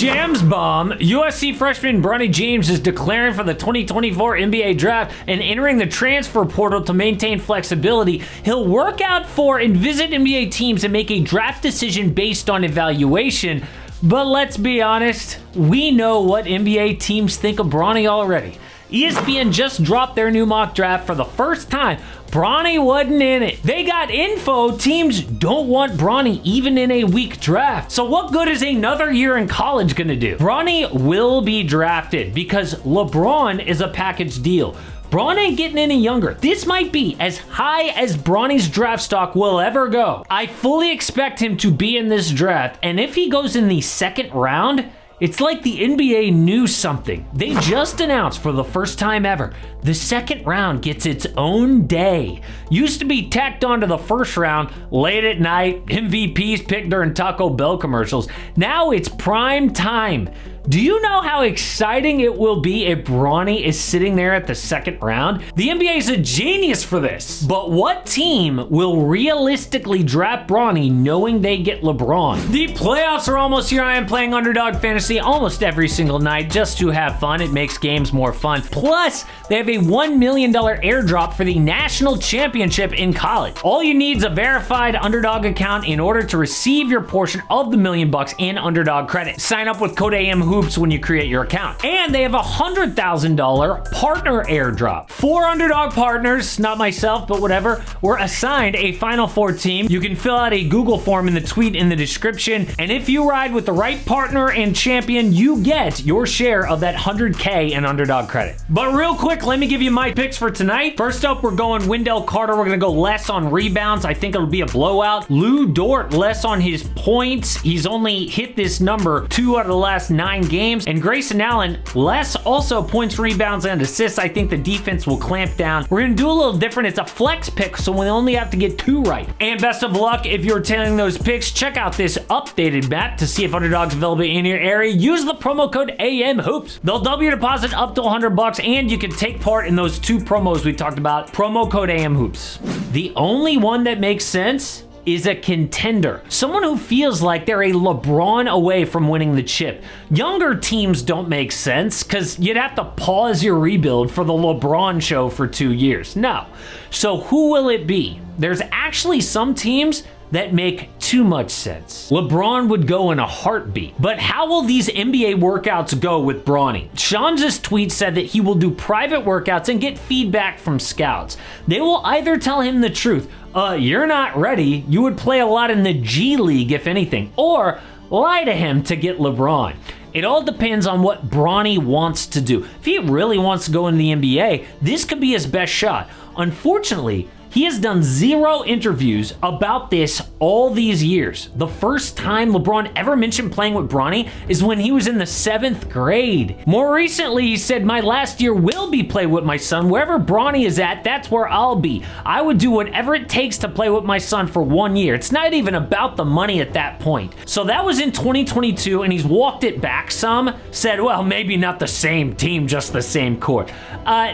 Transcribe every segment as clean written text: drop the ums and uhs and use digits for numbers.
Shams bomb. USC freshman Bronny James is declaring for the 2024 NBA draft and entering the transfer portal to maintain flexibility. He'll work out for and visit NBA teams and make a draft decision based on evaluation. But let's be honest, we know what NBA teams think of Bronny already. ESPN just dropped their new mock draft for the first time. Bronny wasn't in it. They got info teams don't want Bronny even in a weak draft. So what good is another year in college gonna do? Bronny will be drafted because LeBron is a package deal. Bron ain't getting any younger. This might be as high as Bronny's draft stock will ever go. I fully expect him to be in this draft, and if he goes in the second round, it's like the NBA knew something. They just announced for the first time ever, the second round gets its own day. Used to be tacked onto the first round late at night, MVPs picked during Taco Bell commercials. Now it's prime time. Do you know how exciting it will be if Bronny is sitting there at the second round? The NBA is a genius for this. But what team will realistically draft Bronny knowing they get LeBron? The playoffs are almost here. I am playing Underdog Fantasy almost every single night just to have fun. It makes games more fun. Plus, they have a $1 million airdrop for the national championship in college. All you need is a verified Underdog account in order to receive your portion of the $1 million in Underdog credit. Sign up with code AM Hoops when you create your account. And they have a $100,000 partner airdrop. 4 Underdog partners, not myself, but whatever, were assigned a Final Four team. You can fill out a Google form in the tweet in the description. And if you ride with the right partner and champion, you get your share of that $100K in Underdog credit. But real quick, let me give you my picks for tonight. First up, we're going Wendell Carter. We're going to go less on rebounds. I think it'll be a blowout. Lou Dort, less on his points. He's only hit this number 2 out of the last 9 games. And Grayson Allen, less also points, rebounds, and assists. I think the defense will clamp down. We're going to do a little different. It's a flex pick, so we only have to get 2 right. And best of luck if you're tailing those picks. Check out this updated map to see if Underdog's available in your area. Use the promo code AMHOOPS. They'll double your deposit up to $100, and you can take part in those 2 promos we talked about. Promo code AMHOOPS. The only one that makes sense is a contender. Someone who feels like they're a LeBron away from winning the chip. Younger teams don't make sense because you'd have to pause your rebuild for the LeBron show for 2 years. No. So who will it be? There's actually some teams that make too much sense. LeBron would go in a heartbeat. But how will these NBA workouts go with Bronny? Shams' tweet said that he will do private workouts and get feedback from scouts. They will either tell him the truth, you're not ready, you would play a lot in the G League if anything, or lie to him to get LeBron. It all depends on what Bronny wants to do. If he really wants to go in the NBA, this could be his best shot. Unfortunately, he has done 0 interviews about this all these years. The first time LeBron ever mentioned playing with Bronny is when he was in the 7th grade. More recently, he said, my last year will be play with my son. Wherever Bronny is at, that's where I'll be. I would do whatever it takes to play with my son for 1 year. It's not even about the money at that point. So that was in 2022, and he's walked it back some, said, well, maybe not the same team, just the same court.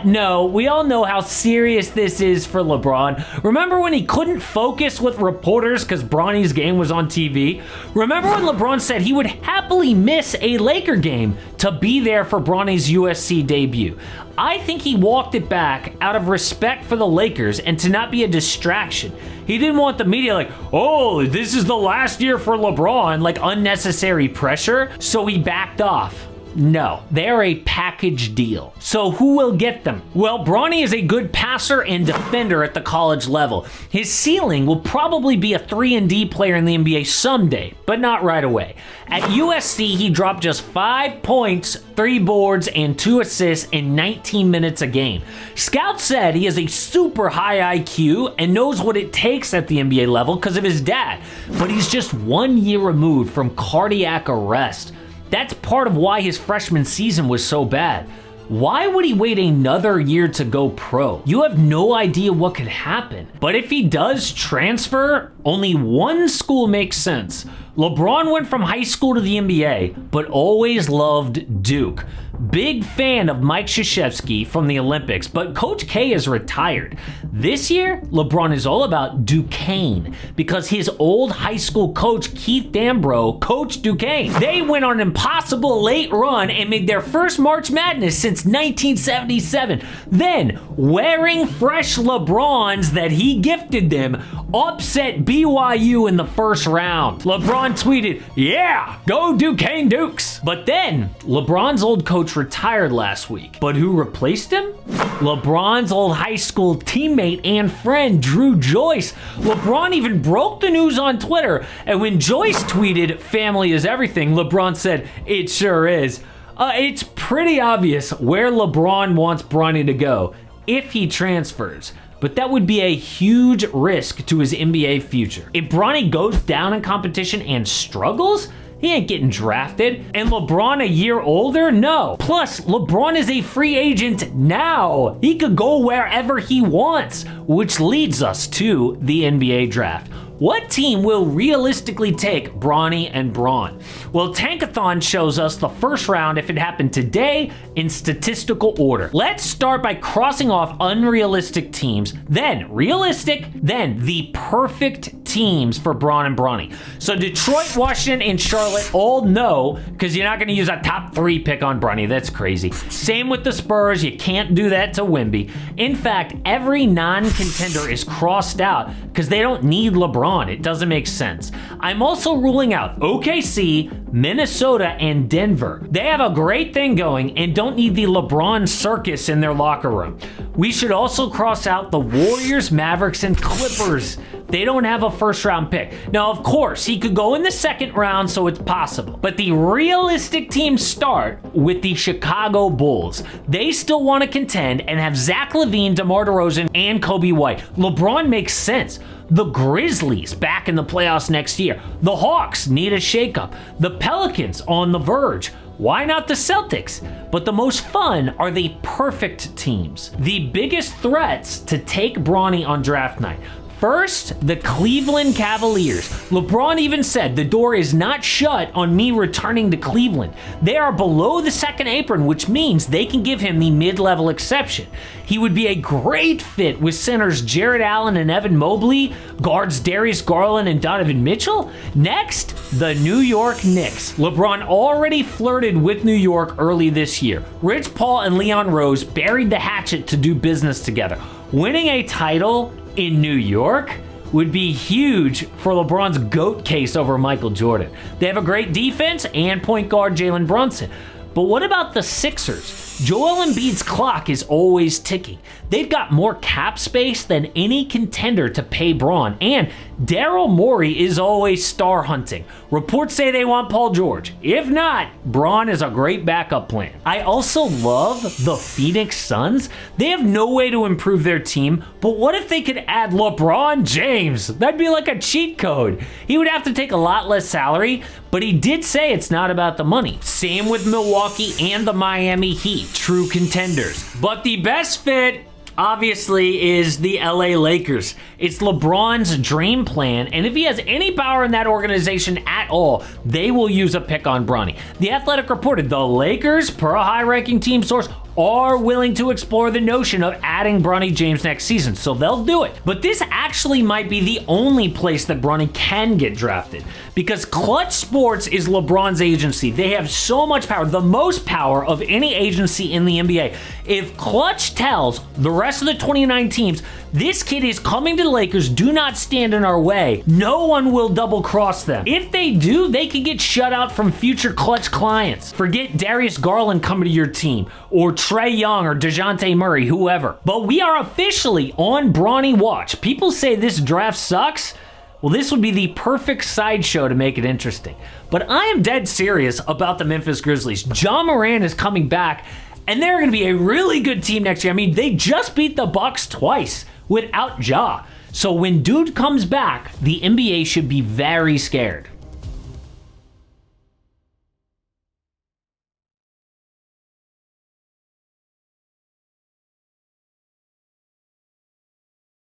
No, we all know how serious this is for LeBron. Remember when he couldn't focus with reporters because Bronny's game was on TV? Remember when LeBron said he would happily miss a Laker game to be there for Bronny's USC debut? I think he walked it back out of respect for the Lakers and to not be a distraction. He didn't want the media like, oh, this is the last year for LeBron, like unnecessary pressure, so he backed off. No, they're a package deal. So who will get them? Well, Bronny is a good passer and defender at the college level. His ceiling will probably be a 3-and-D player in the NBA someday, but not right away. At USC, he dropped just 5 points, 3 boards, and 2 assists in 19 minutes a game. Scouts said he has a super high IQ and knows what it takes at the NBA level because of his dad, but he's just 1 year removed from cardiac arrest. That's part of why his freshman season was so bad. Why would he wait another year to go pro? You have no idea what could happen. But if he does transfer, only one school makes sense. LeBron went from high school to the NBA, but always loved Duke. big fan of Mike Krzyzewski from the Olympics, but Coach K is retired. This year, LeBron is all about Duquesne because his old high school coach, Keith Dambro, coached Duquesne. They went on an impossible late run and made their first March Madness since 1977. Then, wearing fresh LeBrons that he gifted them, upset BYU in the first round. LeBron tweeted, "Yeah, go Duquesne Dukes." But then, LeBron's old coach retired last week. But who replaced him? LeBron's old high school teammate and friend, Drew Joyce. LeBron even broke the news on Twitter, and when Joyce tweeted, "Family is everything," LeBron said, "It sure is." It's pretty obvious where LeBron wants Bronny to go if he transfers. But that would be a huge risk to his NBA future. If Bronny goes down in competition and struggles, he ain't getting drafted. And LeBron a year older? No. Plus, LeBron is a free agent now. He could go wherever he wants, which leads us to the NBA draft. What team will realistically take Bronny and Bron? Well, Tankathon shows us the first round if it happened today in statistical order. Let's start by crossing off unrealistic teams, then realistic, then the perfect teams for Bron and Bronny. So Detroit, Washington, and Charlotte all no, because you're not going to use a top 3 pick on Bronny. That's crazy. Same with the Spurs. You can't do that to Wemby. In fact, every non-contender is crossed out because they don't need LeBron. It doesn't make sense. I'm also ruling out OKC, Minnesota, and Denver. They have a great thing going and don't need the LeBron circus in their locker room. We should also cross out the Warriors, Mavericks, and Clippers. They don't have a first round pick. Now, of course, he could go in the second round, so it's possible. But the realistic teams start with the Chicago Bulls. They still want to contend and have Zach LaVine, DeMar DeRozan, and Kobe White. LeBron makes sense. The Grizzlies back in the playoffs next year. The Hawks need a shakeup. The Pelicans on the verge. Why not the Celtics? But the most fun are the perfect teams. The biggest threats to take Bronny on draft night. First, the Cleveland Cavaliers. LeBron even said the door is not shut on me returning to Cleveland. They are below the second apron, which means they can give him the mid-level exception. He would be a great fit with centers Jared Allen and Evan Mobley, guards Darius Garland and Donovan Mitchell. Next, the New York Knicks. LeBron already flirted with New York early this year. Rich Paul and Leon Rose buried the hatchet to do business together. Winning a title in New York would be huge for LeBron's GOAT case over Michael Jordan. They have a great defense and point guard Jalen Brunson. But what about the Sixers? Joel Embiid's clock is always ticking. They've got more cap space than any contender to pay Bron, and Daryl Morey is always star hunting. Reports say they want Paul George. If not, Bron is a great backup plan. I also love the Phoenix Suns. They have no way to improve their team, but what if they could add LeBron James? That'd be like a cheat code. He would have to take a lot less salary, but he did say it's not about the money. Same with Milwaukee and the Miami Heat, true contenders. But the best fit, obviously, is the LA Lakers. It's LeBron's dream plan, and if he has any power in that organization at all, they will use a pick on Bronny. The Athletic reported the Lakers, per a high-ranking team source, are willing to explore the notion of adding Bronny James next season, so they'll do it. But this actually might be the only place that Bronny can get drafted, because Clutch Sports is LeBron's agency. They have so much power, the most power of any agency in the NBA. If Clutch tells the rest of the 29 teams, this kid is coming to the Lakers, do not stand in our way, no one will double cross them. If they do, they could get shut out from future Clutch clients. Forget Darius Garland coming to your team, or Trae Young or DeJounte Murray, whoever. But we are officially on Bronny watch. People say this draft sucks. Well, this would be the perfect sideshow to make it interesting. But I am dead serious about the Memphis Grizzlies. Ja Morant is coming back, and they're going to be a really good team next year. I mean, they just beat the Bucks twice without Ja. So when dude comes back, the NBA should be very scared.